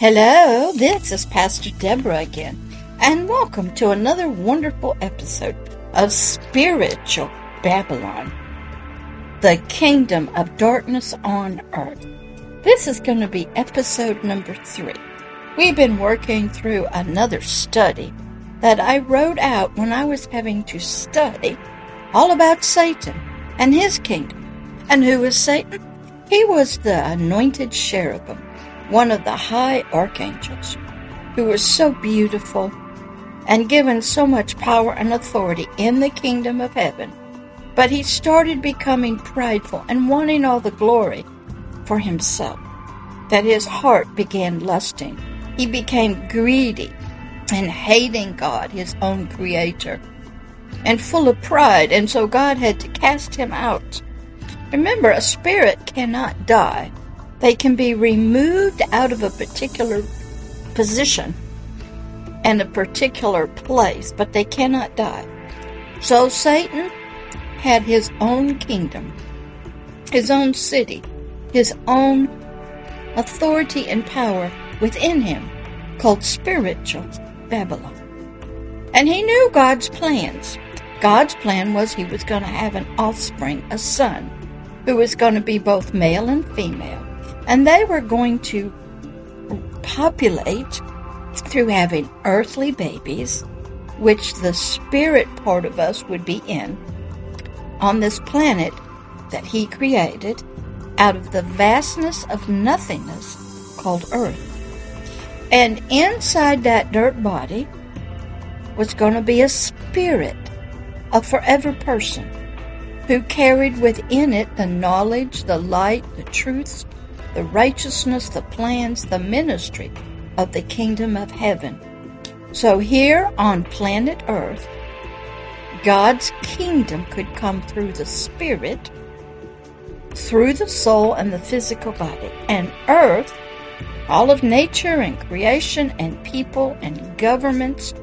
Hello, this is Pastor Deborah again, and welcome to another wonderful episode of Spiritual Babylon, the Kingdom of Darkness on Earth. This is going to be episode number 3. We've been working through another study that I wrote out when I was having to study all about Satan and his kingdom. And who is Satan? He was the anointed cherubim, one of the high archangels, who was so beautiful and given so much power and authority in the kingdom of heaven. But he started becoming prideful and wanting all the glory for himself, that his heart began lusting. He became greedy and hating God, his own creator, and full of pride, and so God had to cast him out. Remember, a spirit cannot die. They can be removed out of a particular position and a particular place, but they cannot die. So Satan had his own kingdom, his own city, his own authority and power within him, called spiritual Babylon. And he knew God's plans. God's plan was he was going to have an offspring, a son, who was going to be both male and female. And they were going to populate through having earthly babies, which the spirit part of us would be in, on this planet that he created out of the vastness of nothingness called Earth. And inside that dirt body was going to be a spirit, a forever person, who carried within it the knowledge, the light, the truths, the righteousness, the plans, the ministry of the kingdom of heaven. So here on planet Earth, God's kingdom could come through the spirit, through the soul and the physical body. And Earth, all of nature and creation and people and governments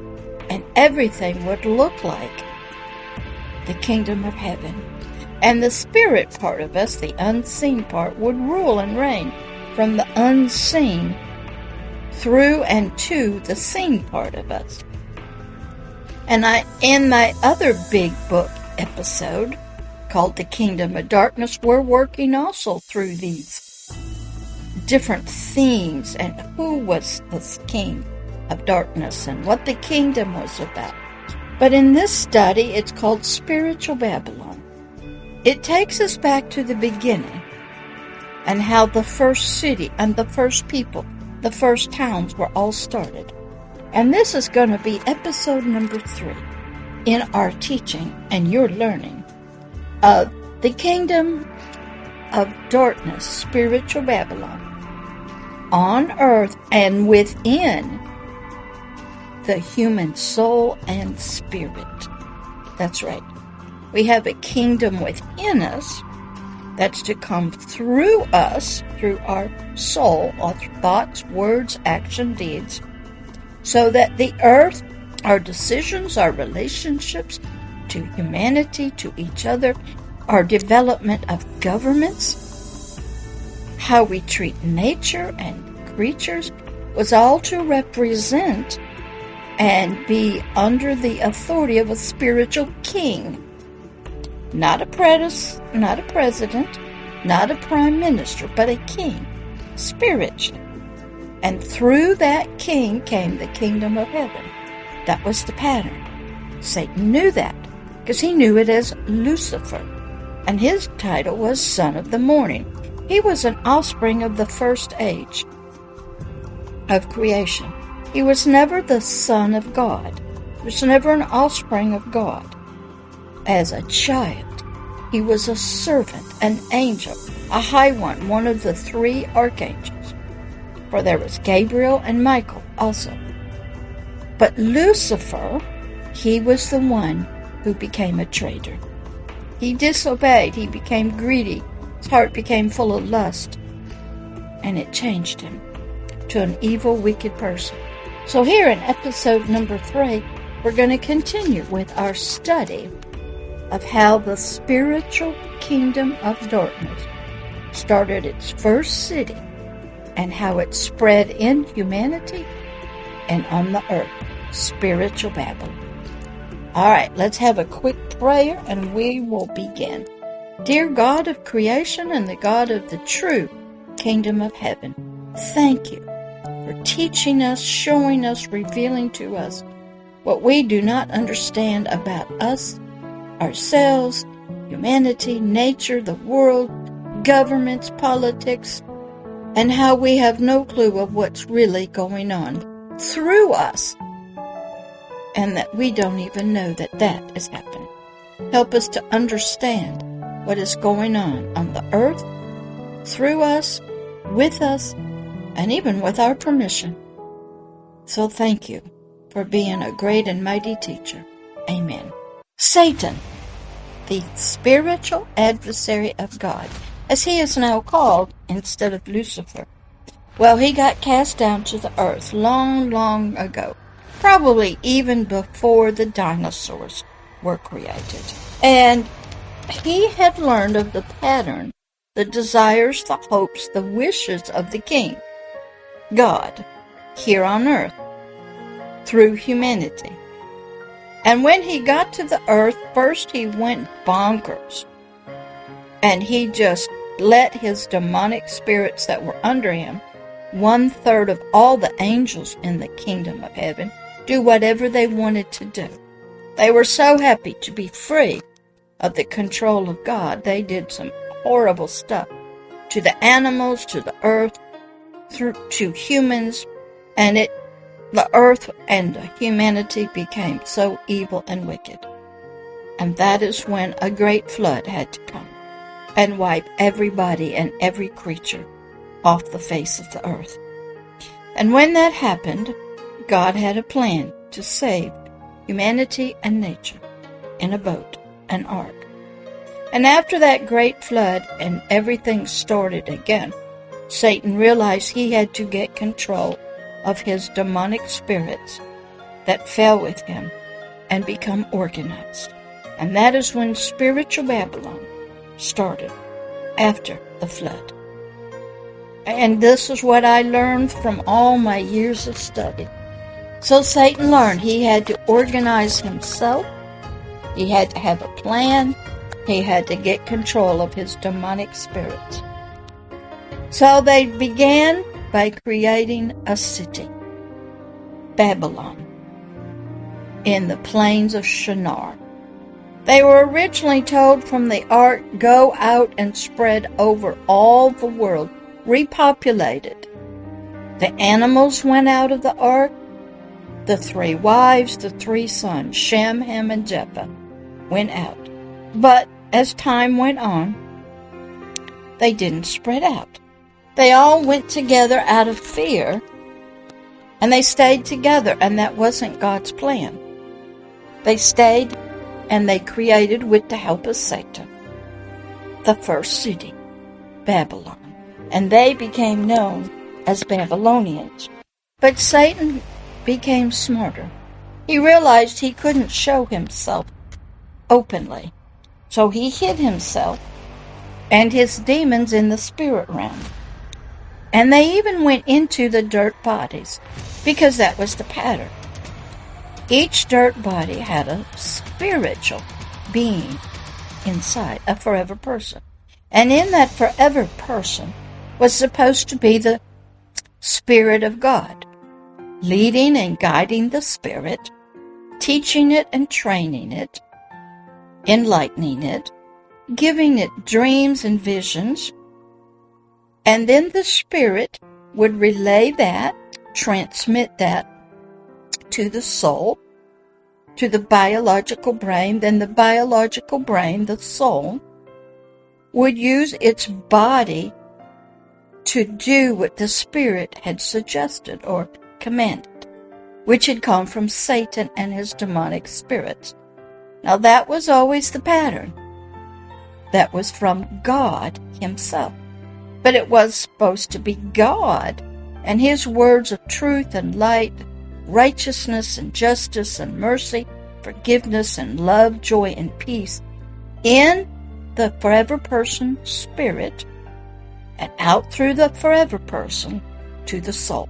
and everything would look like the kingdom of heaven. And the spirit part of us, the unseen part, would rule and reign from the unseen through and to the seen part of us. And in my other big book episode called The Kingdom of Darkness, we're working also through these different themes and who was this king of darkness and what the kingdom was about. But in this study, it's called Spiritual Babylon. It takes us back to the beginning and how the first city and the first people, the first towns were all started. And this is going to be episode number 3 in our teaching and your learning of the kingdom of darkness, spiritual Babylon, on earth and within the human soul and spirit. That's right. We have a kingdom within us that's to come through us, through our soul, our thoughts, words, action, deeds, so that the earth, our decisions, our relationships to humanity, to each other, our development of governments, how we treat nature and creatures, was all to represent and be under the authority of a spiritual king. Not a president, not a prime minister, but a king, spiritually. And through that king came the kingdom of heaven. That was the pattern. Satan knew that, because he knew it as Lucifer. And his title was Son of the Morning. He was an offspring of the first age of creation. He was never the Son of God. He was never an offspring of God. As a child, he was a servant, an angel, a high one of the 3 archangels. For there was Gabriel and Michael also. But Lucifer, he was the one who became a traitor. He disobeyed, he became greedy, his heart became full of lust, and it changed him to an evil, wicked person. So here in episode number 3, we're going to continue with our study of how the spiritual kingdom of darkness started its first city and how it spread in humanity and on the earth. Spiritual Babylon. All right, let's have a quick prayer and we will begin. Dear God of creation and the God of the true kingdom of heaven, thank you for teaching us, showing us, revealing to us what we do not understand about us, ourselves, humanity, nature, the world, governments, politics, and how we have no clue of what's really going on through us, and that we don't even know that that is happening. Help us to understand what is going on the earth, through us, with us, and even with our permission. So thank you for being a great and mighty teacher. Amen. Satan, the spiritual adversary of God, as he is now called instead of Lucifer. Well, he got cast down to the earth long, long ago, probably even before the dinosaurs were created. And he had learned of the pattern, the desires, the hopes, the wishes of the king, God, here on earth, through humanity. And when he got to the earth, first he went bonkers. And he just let his demonic spirits that were under him, 1/3 of all the angels in the kingdom of heaven, do whatever they wanted to do. They were so happy to be free of the control of God. They did some horrible stuff to the animals, to the earth, to humans, and the earth and humanity became so evil and wicked. And that is when a great flood had to come and wipe everybody and every creature off the face of the earth. And when that happened, God had a plan to save humanity and nature in a boat, an ark. And after that great flood and everything started again, Satan realized he had to get control of his demonic spirits that fell with him and become organized. And that is when spiritual Babylon started after the flood. And this is what I learned from all my years of study. So Satan learned he had to organize himself. He had to have a plan. He had to get control of his demonic spirits. So they began by creating a city, Babylon, in the plains of Shinar. They were originally told from the ark, go out and spread over all the world, repopulate it. The animals went out of the ark. The 3 wives, the 3 sons, Shem, Ham, and Japheth, went out. But as time went on, they didn't spread out. They all went together out of fear, and they stayed together, and that wasn't God's plan. They stayed, and they created, with the help of Satan, the first city, Babylon. And they became known as Babylonians. But Satan became smarter. He realized he couldn't show himself openly. So he hid himself and his demons in the spirit realm. And they even went into the dirt bodies, because that was the pattern. Each dirt body had a spiritual being inside, a forever person. And in that forever person was supposed to be the Spirit of God, leading and guiding the spirit, teaching it and training it, enlightening it, giving it dreams and visions. And then the spirit would relay that, transmit that to the soul, to the biological brain. Then the biological brain, the soul, would use its body to do what the spirit had suggested or commanded, which had come from Satan and his demonic spirits. Now that was always the pattern. That was from God himself. But it was supposed to be God and his words of truth and light, righteousness and justice and mercy, forgiveness and love, joy and peace in the forever person spirit, and out through the forever person to the soul.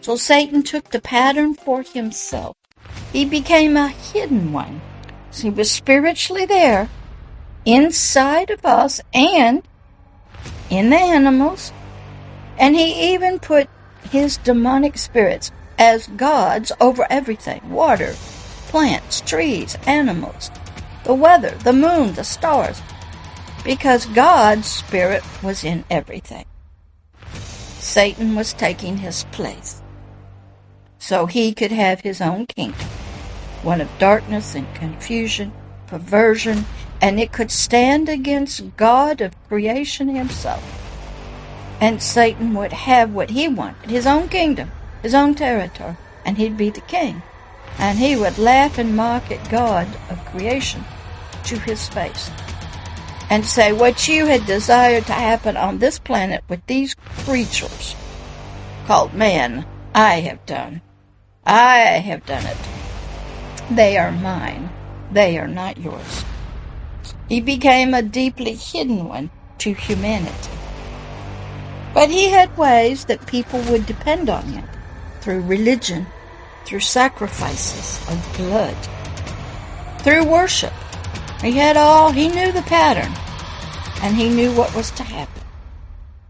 So Satan took the pattern for himself. He became a hidden one. So he was spiritually there, inside of us and in the animals. And he even put his demonic spirits as gods over everything. Water, plants, trees, animals, the weather, the moon, the stars. Because God's spirit was in everything. Satan was taking his place, so he could have his own kingdom, one of darkness and confusion, perversion, and it could stand against God of creation himself. And Satan would have what he wanted, his own kingdom, his own territory, and he'd be the king. And he would laugh and mock at God of creation to his face and say, what you had desired to happen on this planet with these creatures called man, I have done. I have done it. They are mine. They are not yours. He became a deeply hidden one to humanity. But he had ways that people would depend on him, through religion, through sacrifices of blood, through worship. He knew the pattern, and he knew what was to happen.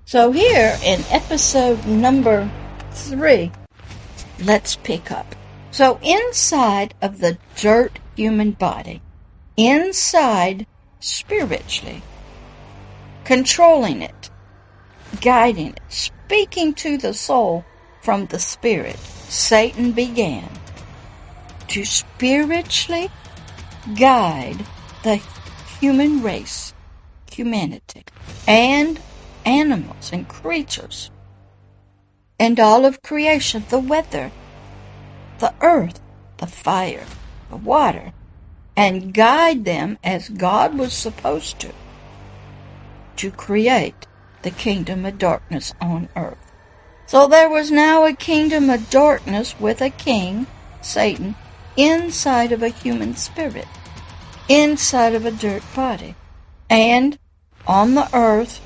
So here in episode number 3, let's pick up. So inside of the dirt human body, inside spiritually, controlling it, guiding it, speaking to the soul from the spirit, Satan began to spiritually guide the human race, humanity, and animals and creatures, and all of creation, the weather, the earth, the fire, the water, and guide them as God was supposed to create the kingdom of darkness on earth. So there was now a kingdom of darkness with a king, Satan, inside of a human spirit, inside of a dirt body. And on the earth,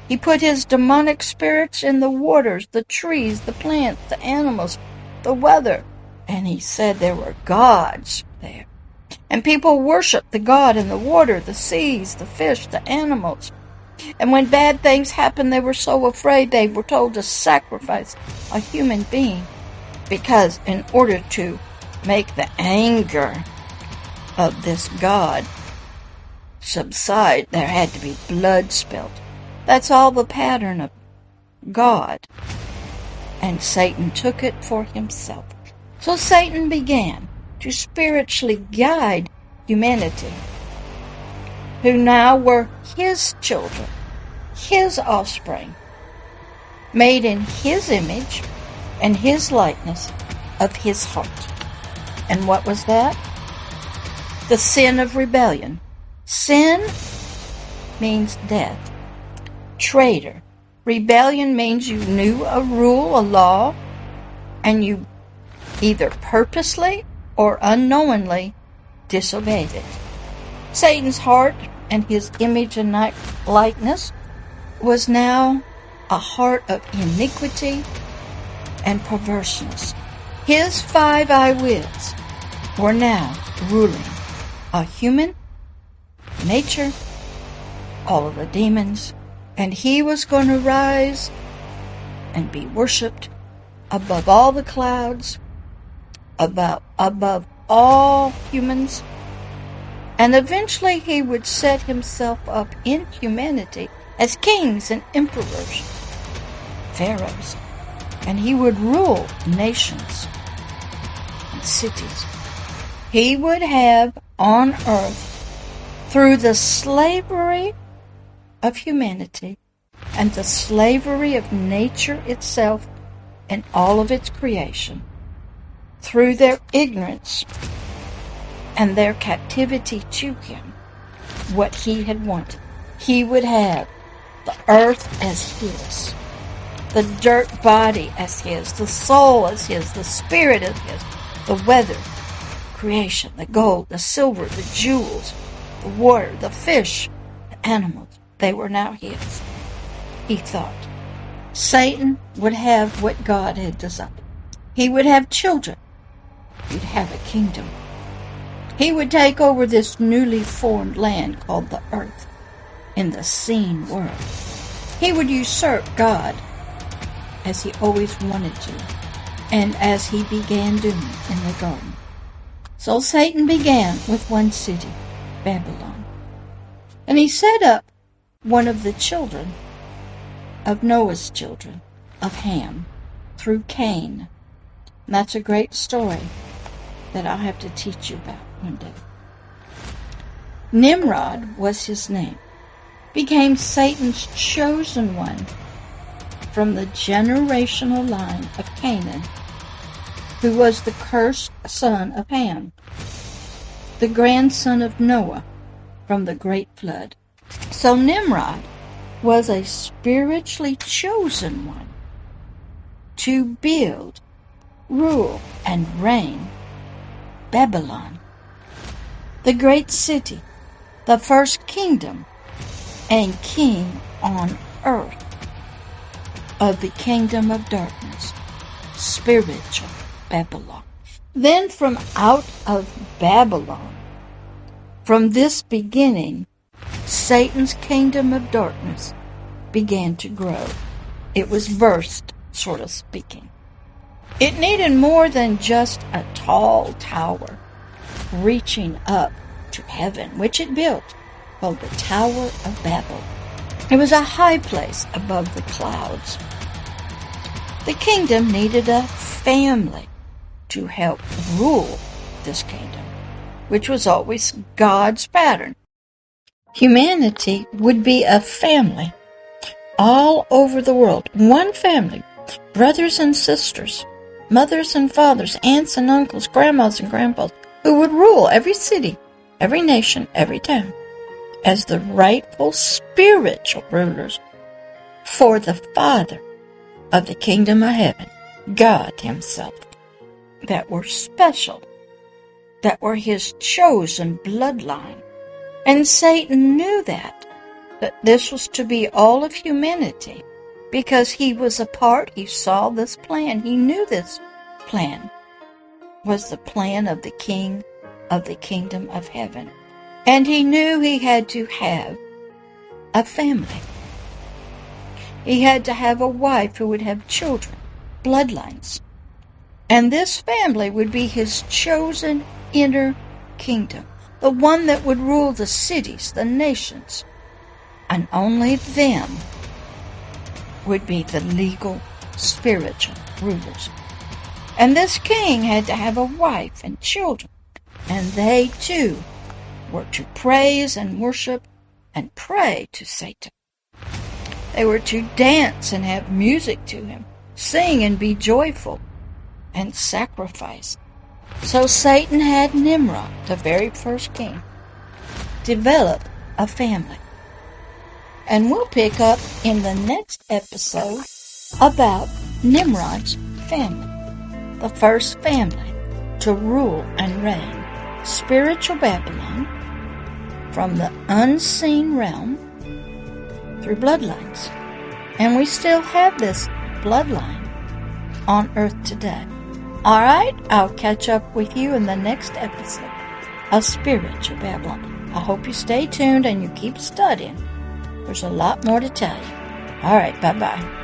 he put his demonic spirits in the waters, the trees, the plants, the animals, the weather. And he said there were gods there. And people worshiped the God in the water, the seas, the fish, the animals. And when bad things happened, they were so afraid they were told to sacrifice a human being, because in order to make the anger of this God subside, there had to be blood spilled. That's all the pattern of God. And Satan took it for himself. So Satan began to spiritually guide humanity, who now were his children, his offspring, made in his image and his likeness of his heart. And what was that? The sin of rebellion. Sin means death. Traitor. Rebellion means you knew a rule, a law, and you either purposely or unknowingly disobeyed it. Satan's heart and his image and likeness was now a heart of iniquity and perverseness. His 5 I-wills were now ruling a human, nature, all of the demons, and he was going to rise and be worshipped above all the clouds, above all humans, and eventually he would set himself up in humanity as kings and emperors, pharaohs, and he would rule nations and cities. He would have on earth, through the slavery of humanity and the slavery of nature itself and all of its creation, through their ignorance and their captivity to him, what he had wanted. He would have the earth as his, the dirt body as his, the soul as his, the spirit as his, the weather, creation, the gold, the silver, the jewels, the water, the fish, the animals. They were now his, he thought. Satan would have what God had designed. He would have children. He'd have a kingdom. He would take over this newly formed land called the earth in the seen world. He would usurp God as he always wanted to, and as he began doing in the garden. So Satan began with one city, Babylon. And he set up one of the children of Noah's children, of Ham, through Cain. And that's a great story that I'll have to teach you about one day. Nimrod was his name, became Satan's chosen one from the generational line of Canaan, who was the cursed son of Ham, the grandson of Noah from the great flood. So Nimrod was a spiritually chosen one to build, rule, and reign Babylon, the great city, the first kingdom and king on earth of the kingdom of darkness, spiritual Babylon. Then from out of Babylon, from this beginning, Satan's kingdom of darkness began to grow. It was birthed, sort of speaking. It needed more than just a tall tower reaching up to heaven, which it built, called the Tower of Babel. It was a high place above the clouds. The kingdom needed a family to help rule this kingdom, which was always God's pattern. Humanity would be a family all over the world. One family, brothers and sisters, mothers and fathers, aunts and uncles, grandmas and grandpas, who would rule every city, every nation, every town, as the rightful spiritual rulers for the Father of the kingdom of heaven, God himself, that were special, that were his chosen bloodline. And Satan knew that this was to be all of humanity, because he was a part, he saw this plan, he knew this plan was the plan of the King of the kingdom of heaven. And he knew he had to have a family. He had to have a wife who would have children, bloodlines. And this family would be his chosen inner kingdom, the one that would rule the cities, the nations, and only them would be the legal, spiritual rulers. And this king had to have a wife and children, and they too were to praise and worship and pray to Satan. They were to dance and have music to him, sing and be joyful, and sacrifice. So Satan had Nimrod, the very first king, develop a family. And we'll pick up in the next episode about Nimrod's family, the first family to rule and reign spiritual Babylon from the unseen realm through bloodlines. And we still have this bloodline on earth today. All right, I'll catch up with you in the next episode of Spiritual Babylon. I hope you stay tuned and you keep studying. There's a lot more to tell you. All right, bye-bye.